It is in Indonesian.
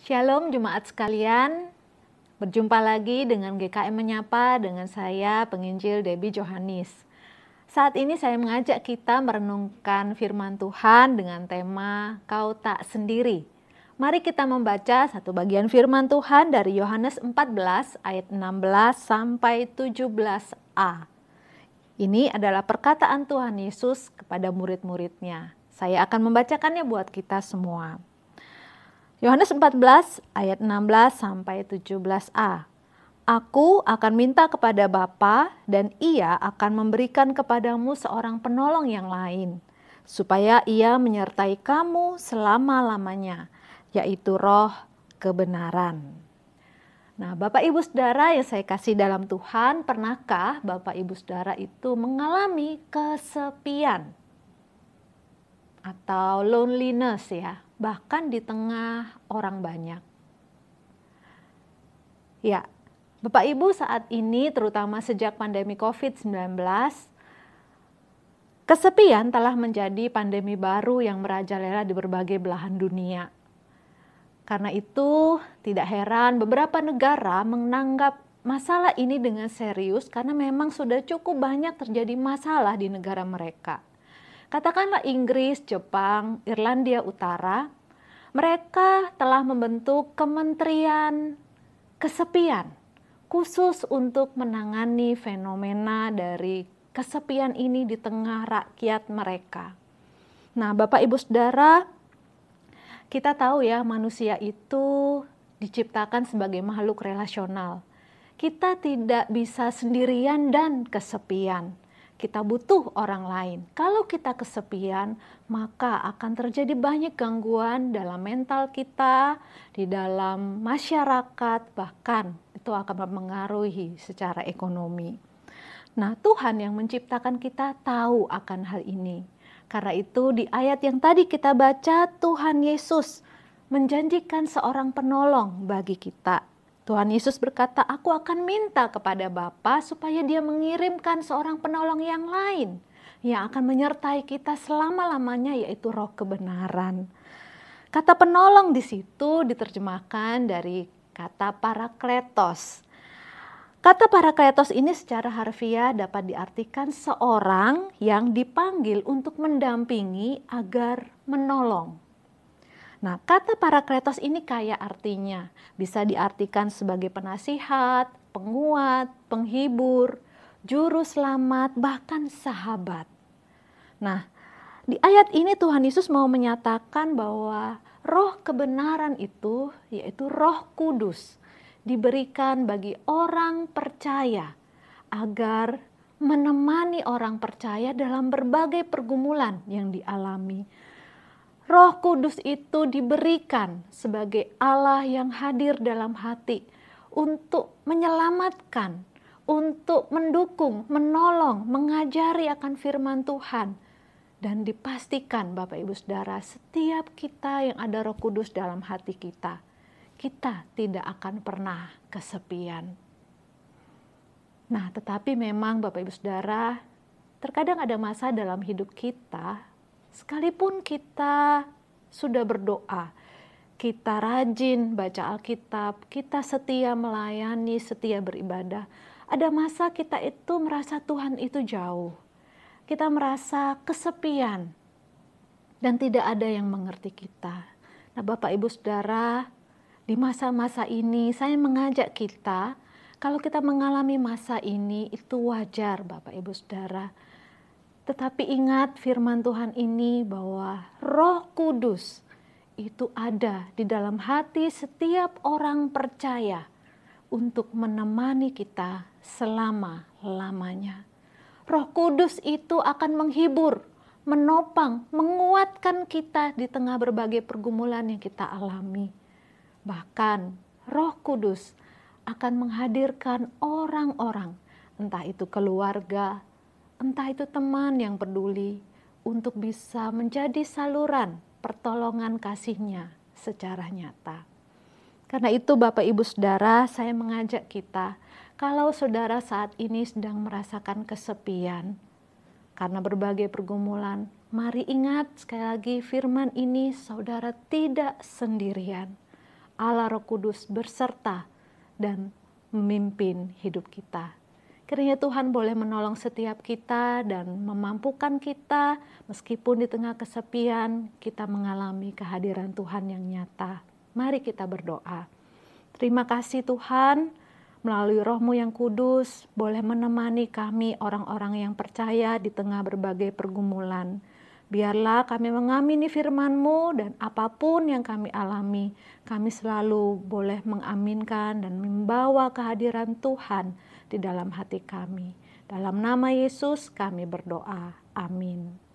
Shalom jemaat sekalian, berjumpa lagi dengan GKM Menyapa dengan saya penginjil Debbie Johannes. Saat ini saya mengajak kita merenungkan firman Tuhan dengan tema Kau Tak Sendiri. Mari kita membaca satu bagian firman Tuhan dari Yohanes 14 ayat 16 sampai 17a. Ini adalah perkataan Tuhan Yesus kepada murid-muridnya. Saya akan membacakannya buat kita semua. Yohanes 14 ayat 16 sampai 17a. Aku akan minta kepada Bapa dan Ia akan memberikan kepadamu seorang penolong yang lain, supaya Ia menyertai kamu selama-lamanya, yaitu Roh kebenaran. Nah, Bapak Ibu Saudara yang saya kasih dalam Tuhan, pernahkah Bapak Ibu Saudara itu mengalami kesepian atau loneliness ya, bahkan di tengah orang banyak? Ya, Bapak Ibu saat ini terutama sejak pandemi COVID-19, kesepian telah menjadi pandemi baru yang merajalela di berbagai belahan dunia. Karena itu tidak heran beberapa negara menganggap masalah ini dengan serius karena memang sudah cukup banyak terjadi masalah di negara mereka. Katakanlah Inggris, Jepang, Irlandia Utara, mereka telah membentuk kementerian kesepian khusus untuk menangani fenomena dari kesepian ini di tengah rakyat mereka. Nah, Bapak Ibu Saudara, kita tahu ya manusia itu diciptakan sebagai makhluk relasional. Kita tidak bisa sendirian dan kesepian. Kita butuh orang lain. Kalau kita kesepian, maka akan terjadi banyak gangguan dalam mental kita, di dalam masyarakat, bahkan itu akan mempengaruhi secara ekonomi. Nah, Tuhan yang menciptakan kita tahu akan hal ini. Karena itu di ayat yang tadi kita baca, Tuhan Yesus menjanjikan seorang penolong bagi kita. Tuhan Yesus berkata, aku akan minta kepada Bapa supaya Dia mengirimkan seorang penolong yang lain yang akan menyertai kita selama-lamanya, yaitu Roh kebenaran. Kata penolong di situ diterjemahkan dari kata parakletos. Kata parakletos ini secara harfiah dapat diartikan seorang yang dipanggil untuk mendampingi agar menolong. Nah, kata parakletos ini kaya artinya. Bisa diartikan sebagai penasihat, penguat, penghibur, juru selamat, bahkan sahabat. Nah, di ayat ini Tuhan Yesus mau menyatakan bahwa Roh kebenaran itu, yaitu Roh Kudus, diberikan bagi orang percaya agar menemani orang percaya dalam berbagai pergumulan yang dialami. Roh Kudus itu diberikan sebagai Allah yang hadir dalam hati untuk menyelamatkan, untuk mendukung, menolong, mengajari akan firman Tuhan. Dan dipastikan Bapak Ibu Saudara, setiap kita yang ada Roh Kudus dalam hati kita, kita tidak akan pernah kesepian. Nah, tetapi memang Bapak Ibu Saudara, terkadang ada masa dalam hidup kita, sekalipun kita sudah berdoa, kita rajin baca Alkitab, kita setia melayani, setia beribadah, ada masa kita itu merasa Tuhan itu jauh. Kita merasa kesepian dan tidak ada yang mengerti kita. Nah, Bapak Ibu Saudara, di masa-masa ini saya mengajak kita, kalau kita mengalami masa ini itu wajar Bapak Ibu Saudara. Tetapi ingat firman Tuhan ini bahwa Roh Kudus itu ada di dalam hati setiap orang percaya untuk menemani kita selama-lamanya. Roh Kudus itu akan menghibur, menopang, menguatkan kita di tengah berbagai pergumulan yang kita alami. Bahkan Roh Kudus akan menghadirkan orang-orang, entah itu keluarga, entah itu teman yang peduli, untuk bisa menjadi saluran pertolongan kasih-Nya secara nyata. Karena itu Bapak Ibu Saudara, saya mengajak kita, kalau saudara saat ini sedang merasakan kesepian karena berbagai pergumulan, mari ingat sekali lagi firman ini, saudara tidak sendirian. Allah Roh Kudus berserta dan memimpin hidup kita. Kiranya Tuhan boleh menolong setiap kita dan memampukan kita meskipun di tengah kesepian kita mengalami kehadiran Tuhan yang nyata. Mari kita berdoa. Terima kasih Tuhan, melalui Roh-Mu yang kudus boleh menemani kami orang-orang yang percaya di tengah berbagai pergumulan. Biarlah kami mengamini firman-Mu dan apapun yang kami alami, kami selalu boleh mengaminkan dan membawa kehadiran Tuhan di dalam hati kami. Dalam nama Yesus kami berdoa. Amin.